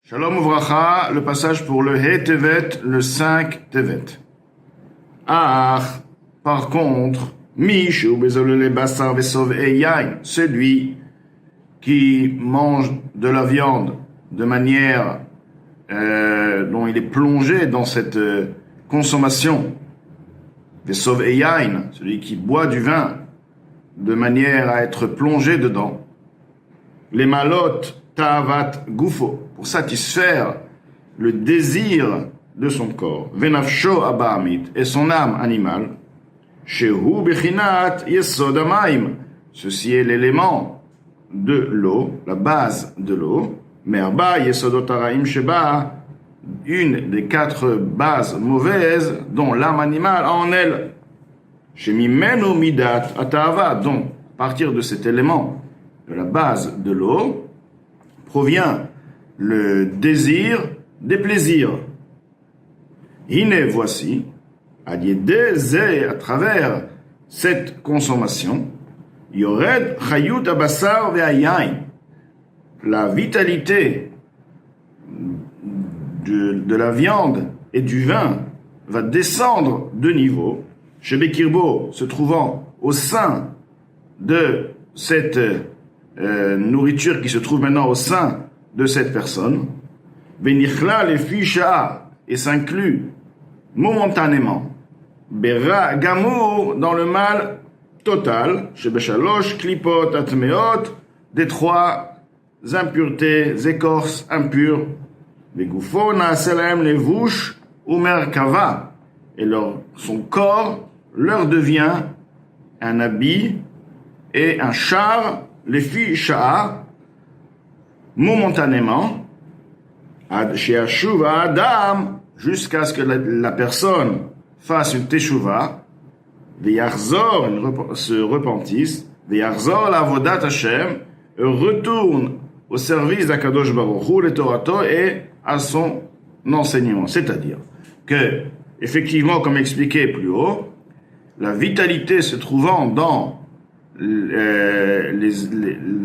Shalom Uvracha, le passage pour le He Tevet, le 5 Tevet. Ah, par contre, Mish ou Bezolele Bassar Vesov et Yain, celui qui mange de la viande de manière dont il est plongé dans cette consommation, Vesov et Yain, celui qui boit du vin de manière à être plongé dedans, les malotes Ta'avat Gufo, pour satisfaire le désir de son corps, Venafsho Abahamit, et son âme animale, Shehu Bechinat Yesod Amaim, ceci est l'élément de l'eau, la base de l'eau, Merba Yesodot Araim Sheba, une des 4 bases mauvaises dont l'âme animale a en elle, Shemimenu Midat Ata'ava, donc, à partir de cet élément, de la base de l'eau, provient le désir des plaisirs. Hine, voici, à travers cette consommation, Yored Chayut Abassar Ve'ayain, la vitalité de la viande et du vin va descendre de niveau, chez Bekirbo, se trouvant au sein de cette nourriture qui se trouve maintenant au sein de cette personne, Benichla le fisha, et s'inclut momentanément, Bera Gamour, dans le mal total, chez Beshalosh, Klipot, Atmeot, des 3 impuretés, écorces impures, Begufo, Naaselem, les vouches, ou Merkava, et son corps leur devient un habit et un char, les filles sha'a, momentanément, chez Ashuva Adam, jusqu'à ce que la personne fasse une teshuva, Veyarzor, se repentisse, Veyarzor la vodat Hashem, retourne au service d'Akadosh Baruch Hu, le Torato, et à son enseignement. C'est-à-dire que, effectivement, comme expliqué plus haut, la vitalité se trouvant dans la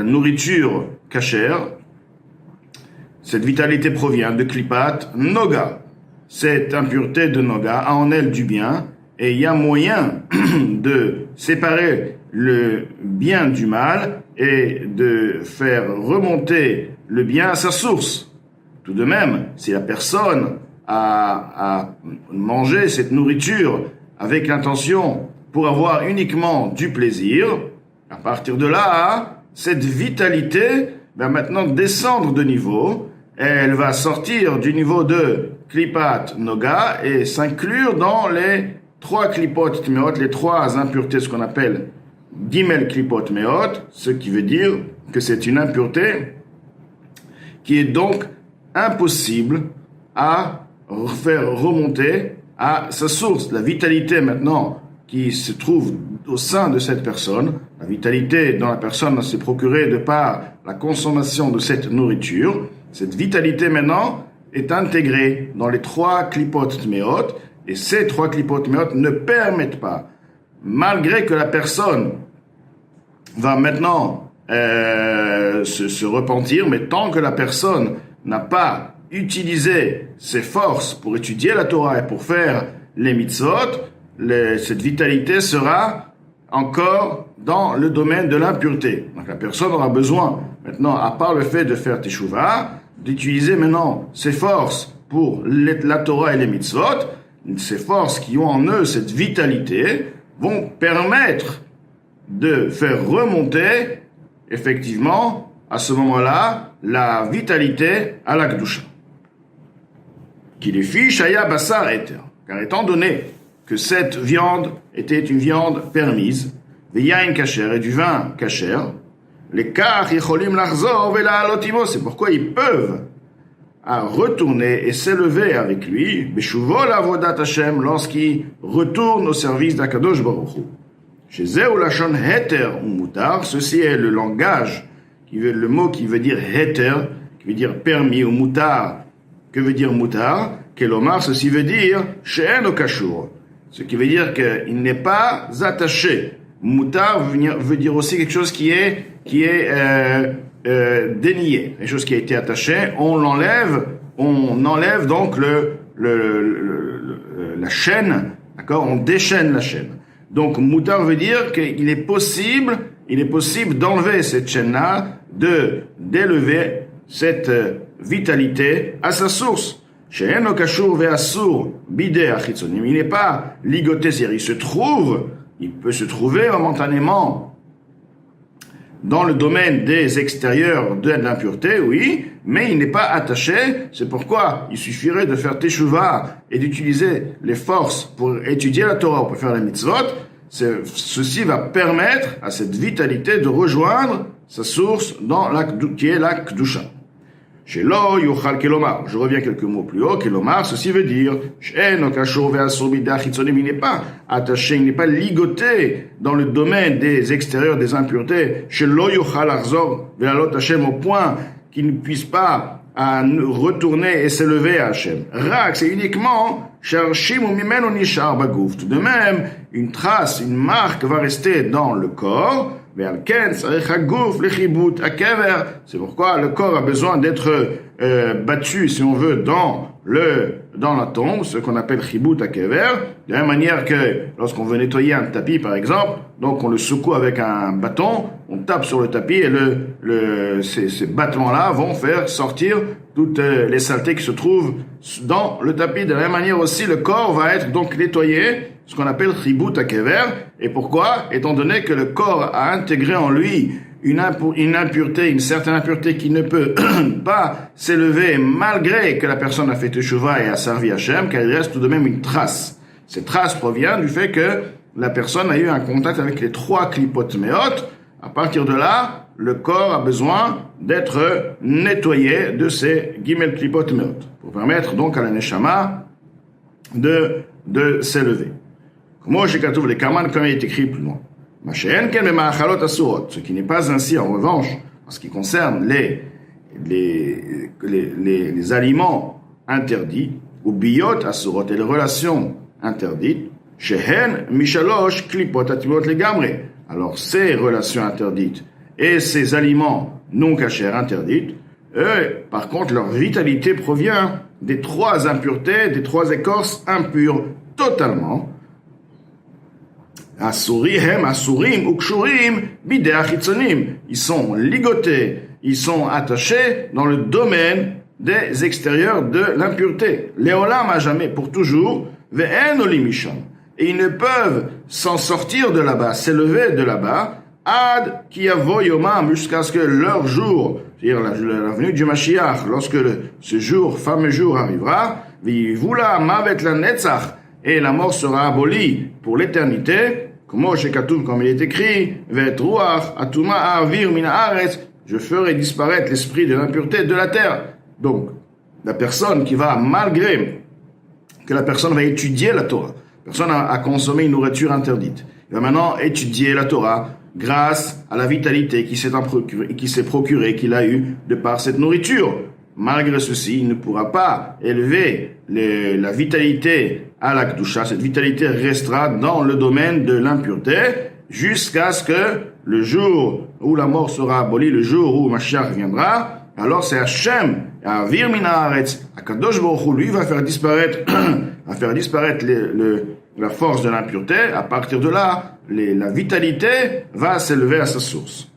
nourriture cachère, cette vitalité provient de Klipat Noga. Cette impureté de Noga a en elle du bien, et il y a moyen de séparer le bien du mal et de faire remonter le bien à sa source. Tout de même, si la personne a mangé cette nourriture avec l'intention pour avoir uniquement du plaisir, à partir de là, cette vitalité va maintenant descendre de niveau. Elle va sortir du niveau de Klipat Noga et s'inclure dans les 3 Klipot Tmeot, les 3 impuretés, ce qu'on appelle Gimel Klipot Meot, ce qui veut dire que c'est une impureté qui est donc impossible à faire remonter à sa source. La vitalité maintenant qui se trouve au sein de cette personne, la vitalité dont la personne s'est procurée de par la consommation de cette nourriture, cette vitalité maintenant est intégrée dans les 3 Klipot Tmeot, et ces 3 Klipot Tmeot ne permettent pas, malgré que la personne va maintenant se repentir, mais tant que la personne n'a pas utilisé ses forces pour étudier la Torah et pour faire les mitzvot, cette vitalité sera encore dans le domaine de l'impureté. Donc la personne aura besoin, maintenant, à part le fait de faire teshuva, d'utiliser maintenant ses forces pour la Torah et les mitzvot. Ces forces qui ont en eux cette vitalité vont permettre de faire remonter, effectivement, à ce moment-là, la vitalité à la Kedusha. Qui les fiche Shaya Bassar Eter. Car étant donné que cette viande était une viande permise, Veyain Kacher et du vin Kacher, les Kach Yecholim Lachzor Vela'alotimo, c'est pourquoi ils peuvent retourner et s'élever avec lui, Beshuvol Avodat Hashem, lorsqu'ils retournent au service d'Akadosh Baruch Hu. Chez Zeu Lachon Heter ou Mutar, ceci est le langage, le mot qui veut dire Heter, qui veut dire permis, ou Mutar, que veut dire Mutar? Kelomar, ceci veut dire She'en Okashur, ce qui veut dire qu'il n'est pas attaché. Mutar veut dire aussi quelque chose qui est dénié. Quelque chose qui a été attaché, on enlève donc la chaîne, d'accord? On déchaîne la chaîne. Donc, moutar veut dire qu'il est possible d'enlever cette chaîne-là, d'élever cette vitalité à sa source. Il n'est pas ligoté, c'est-à-dire il peut se trouver momentanément dans le domaine des extérieurs de l'impureté, oui, mais il n'est pas attaché. C'est pourquoi il suffirait de faire teshuva et d'utiliser les forces pour étudier la Torah, pour faire les mitzvot. Ceci va permettre à cette vitalité de rejoindre sa source qui est la Kedusha. Shelo yochal kelomar. Je reviens quelques mots plus haut. Kelomar, ceci veut dire, il n'est pas attaché, il n'est pas ligoté dans le domaine des extérieurs, des impuretés. Shelo yochal arzor ve'alot Hashem, au point qu'il ne puisse pas retourner et s'élever à Hashem. Rak, c'est uniquement sharshim ou mimeno nishar bagouf. Tout de même, une trace, une marque va rester dans le corps. C'est pourquoi le corps a besoin d'être battu, si on veut, dans la tombe, ce qu'on appelle chibut akever, de la même manière que lorsqu'on veut nettoyer un tapis, par exemple, donc on le secoue avec un bâton, on tape sur le tapis et ces battements-là vont faire sortir toutes les saletés qui se trouvent dans le tapis. De la même manière aussi, le corps va être donc nettoyé, ce qu'on appelle chibut akever. Et pourquoi? Étant donné que le corps a intégré en lui une impureté, une certaine impureté qui ne peut pas s'élever malgré que la personne a fait teshuva et a servi Hachem, car il reste tout de même une trace. Cette trace provient du fait que la personne a eu un contact avec les 3 klipot meot. À partir de là, le corps a besoin d'être nettoyé de ces gimel klipot meot, pour permettre donc à la neshama de s'élever. Moi, j'ai trouvé les kaman comme il est écrit plus loin. Ce qui n'est pas ainsi en revanche en ce qui concerne les aliments interdits ou biyot asurot et les relations interdites. Shehen mishalosh klipot atimot legamre. Alors ces relations interdites et ces aliments non cachers interdits, eux, par contre, leur vitalité provient des 3 impuretés, des 3 écorces impures totalement. Asurim ukshurim bidei achitzonim. Ils sont ligotés, ils sont attachés dans le domaine des extérieurs de l'impureté. Léolam à jamais, pour toujours, ve'en olim misham. Et ils ne peuvent s'en sortir de là-bas, s'élever de là-bas, ad ki yavo yomam, jusqu'à ce que leur jour, c'est-à-dire la venue du Mashiach, lorsque ce fameux jour arrivera, v'yivula mavet la netzach, et la mort sera abolie pour l'éternité, comme il est écrit, je ferai disparaître l'esprit de l'impureté de la terre. Donc, la personne qui va, malgré que la personne va étudier la Torah, la personne a consommé une nourriture interdite, il va maintenant étudier la Torah grâce à la vitalité qui s'est procurée, qu'il a eue de par cette nourriture. Malgré ceci, il ne pourra pas élever la vitalité à la Kedusha. Cette vitalité restera dans le domaine de l'impureté jusqu'à ce que le jour où la mort sera abolie, le jour où Mashiach viendra. Alors c'est Hachem, Avir min haaretz, Akadosh Baruch Hu, lui va faire disparaître la force de l'impureté. À partir de là, la vitalité va s'élever à sa source.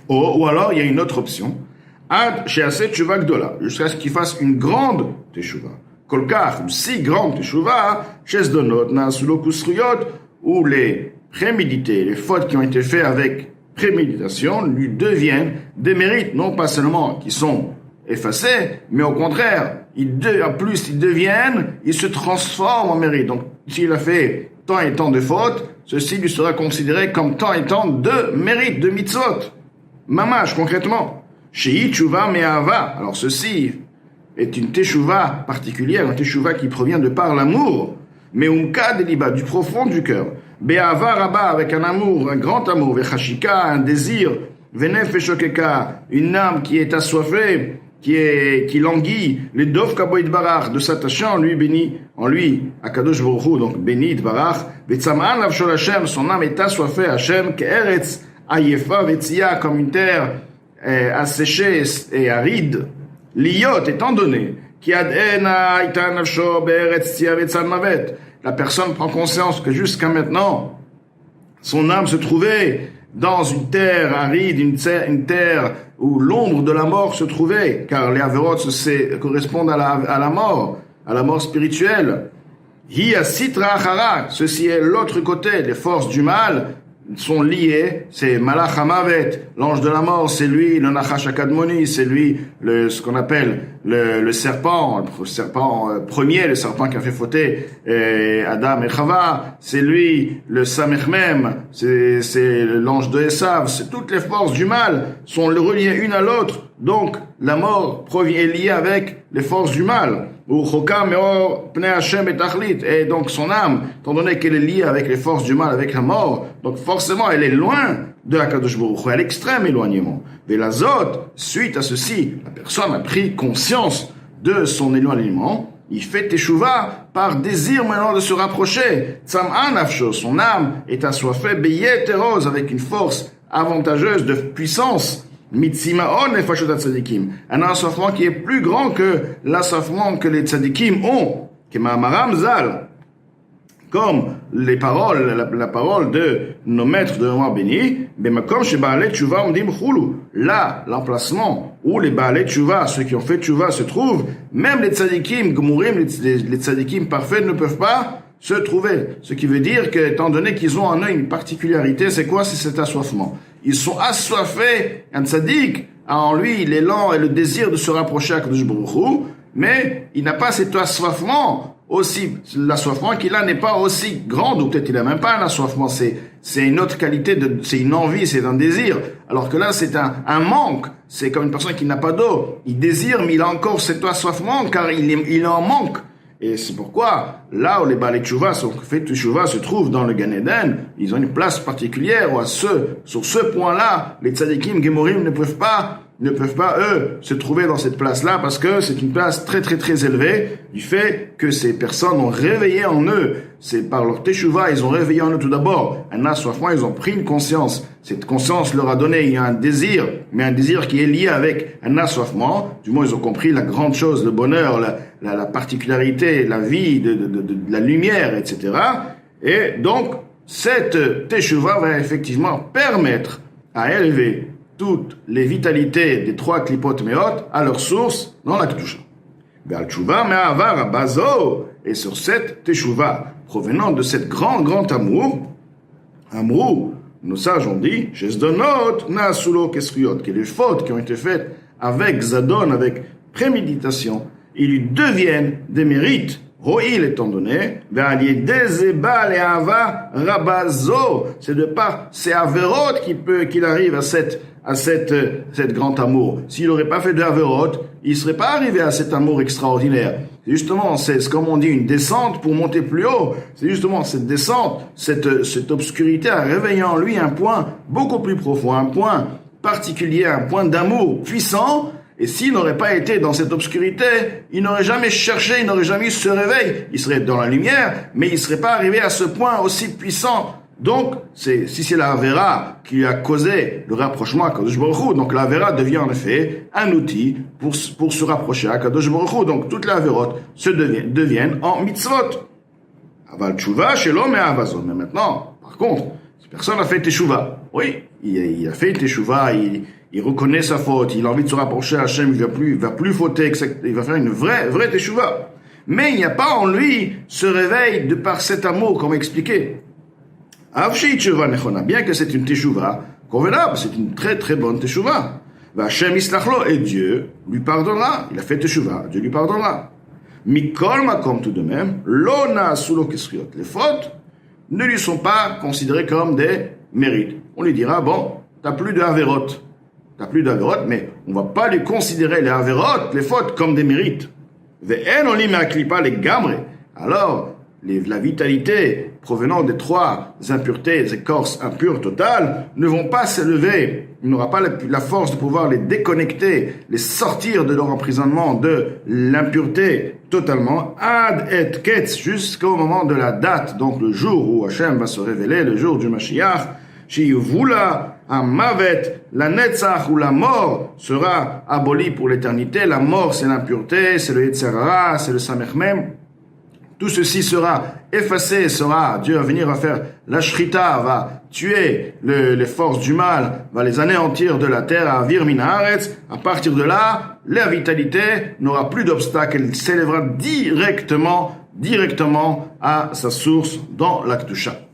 Ou alors il y a une autre option. Ad she'aseh teshuva gdola, jusqu'à ce qu'il fasse une grande teshuva. Kolkach, une si grande teshuva, she'zdonot na'asu lo kusriyot, où les prémédités, les fautes qui ont été faites avec préméditation lui deviennent des mérites, non pas seulement qui sont effacés, mais au contraire, ils se transforment en mérite. Donc, s'il a fait tant et tant de fautes, ceci lui sera considéré comme tant et tant de mérites, de mitzvot. Mamash, concrètement. Shei teshuva me'ahava. Alors ceci est une teshuva particulière, une teshuva qui provient de par l'amour, mais umka deliba, du profond du cœur. Be'ahava rabba, avec un amour, un grand amour, vechashika, un désir, venefesh okeka, une âme qui est assoiffée, qui languit, les dov kabo itbarach, de s'attacher en lui, Akadosh Baruch Hu, donc béni itbarach, vetzam'an lavshol Hashem, son âme est assoiffée, Hashem, ke'eretz ayefa vetzia, comme une terre asséché et aride, liot étant donné, la personne prend conscience que jusqu'à maintenant, son âme se trouvait dans une terre aride, une terre où l'ombre de la mort se trouvait, car les averot correspondent à la mort spirituelle. Hi sitra achara, ceci est l'autre côté, les forces du mal sont liées, c'est Malach HaMavet, l'ange de la mort, c'est lui, le Nachash HaKadmoni, c'est lui, ce qu'on appelle le serpent premier, le serpent qui a fait fauter Adam et Chava, c'est lui, le Samechmem, c'est l'ange de Esav, c'est toutes les forces du mal sont reliées une à l'autre, donc la mort est liée avec les forces du mal. Et donc son âme, étant donné qu'elle est liée avec les forces du mal, avec la mort, donc forcément elle est loin de Akadosh Baruch Hu, à l'extrême éloignement. Mais la Zot, suite à ceci, la personne a pris conscience de son éloignement, il fait teshuva par désir maintenant de se rapprocher. Tzam'an nafsho, son âme est assoiffée, beyeteros, avec une force avantageuse de puissance. Mitzimaon nefashot tzadikim, un assoiffement qui est plus grand que l'assoiffement que les tzadikim ont, Kema'amaram Zal, comme les paroles, la parole de nos maîtres de mémoire bénis, Bemakom chez Baalei Tshuva Omdim Chulu, là, l'emplacement où les Baalei Tshuva, ceux qui ont fait Tshuva, se trouvent, même les tzadikim Gmurim, les tzadikim parfaits ne peuvent pas se trouver. Ce qui veut dire que, étant donné qu'ils ont en eux une particularité, c'est quoi? C'est cet assoiffement. Ils sont assoiffés, un tzaddik a en lui l'élan et le désir de se rapprocher à Kadosh Baruch Hu, mais il n'a pas cet assoiffement aussi, l'assoiffement qu'il a n'est pas aussi grand, ou peut-être il n'a même pas un assoiffement, c'est une autre qualité, c'est une envie, c'est un désir, alors que là c'est un manque, c'est comme une personne qui n'a pas d'eau, il désire mais il a encore cet assoiffement car il en manque. Et c'est pourquoi, là où les Baalei Tshuva, se trouvent dans le Gan Eden, ils ont une place particulière, sur ce point-là, les tzadikim, Gemorim ne peuvent pas, eux, se trouver dans cette place-là, parce que c'est une place très, très, très élevée, du fait que ces personnes ont réveillé en eux, c'est par leur teshuva, ils ont réveillé en eux tout d'abord un assoiffement, ils ont pris une conscience. Cette conscience leur a donné, il y a un désir, mais un désir qui est lié avec un assoiffement. Du moins, ils ont compris la grande chose, le bonheur, la particularité, la vie de la lumière, etc. Et donc, cette teshuva va effectivement permettre à élever toutes les vitalités des trois klipot meot à leur source dans la kedusha. Be'al tshuva me'avar abazo, et sur cette teshuva provenant de cet grand amour, nos sages ont dit, Shezdonot na'asulo kesriot, que les fautes qui ont été faites avec zadon, avec préméditation, ils lui deviennent des mérites. Ro'il étant donné, c'est de par ces averot qu'il arrive à cette grand amour. S'il n'aurait pas fait de averot, il ne serait pas arrivé à cet amour extraordinaire. Justement, c'est comme on dit, une descente pour monter plus haut. C'est justement cette descente, cette obscurité a réveillé en lui un point beaucoup plus profond, un point particulier, un point d'amour puissant. Et s'il n'aurait pas été dans cette obscurité, il n'aurait jamais cherché, il n'aurait jamais eu ce réveil. Il serait dans la lumière, mais il ne serait pas arrivé à ce point aussi puissant. Donc, si c'est la Avera qui a causé le rapprochement à Kadosh Baruch Hu, donc la Avera devient en effet un outil pour se rapprocher à Kadosh Baruch Hu. Donc, toutes les Averot deviennent en mitzvot. Aval tshuva shelo me'avazon. Mais maintenant, par contre, cette personne a fait teshuva. Oui, il a fait teshuva, il reconnaît sa faute, il a envie de se rapprocher à Hachem, il va plus fauter, il va faire une vraie teshuva. Mais il n'y a pas en lui ce réveil de par cet amour, comme expliqué. Avshi teshuva nechona, bien que c'est une teshuva convenable, c'est une très très bonne teshuva. Hachem islachlo, et Dieu lui pardonnera. Il a fait teshuva, Dieu lui pardonnera. Mikol makom tout de même, lo na'asulo kesriot. Les fautes ne lui sont pas considérées comme des mérites. On lui dira, bon, t'as plus de averot, mais on va pas lui considérer les averot, les fautes, comme des mérites. Ve'en olim me'aklipa les gamre. Alors, la vitalité provenant des trois impuretés, des écorces impures totales, ne vont pas s'élever. Il n'aura pas la force de pouvoir les déconnecter, les sortir de leur emprisonnement, de l'impureté totalement, ad et ketz, jusqu'au moment de la date, donc le jour où Hachem va se révéler, le jour du Mashiach, sheyuvula Amavet, la netzach ou la mort sera abolie pour l'éternité. La mort, c'est l'impureté, c'est le Yetzer Hara, c'est le Samechmem. Tout ceci sera effacé, Dieu va venir faire la shrita, va tuer les forces du mal, va les anéantir de la terre, à vir min haaretz. À partir de là, la vitalité n'aura plus d'obstacle, elle s'élèvera directement à sa source dans la Kedusha.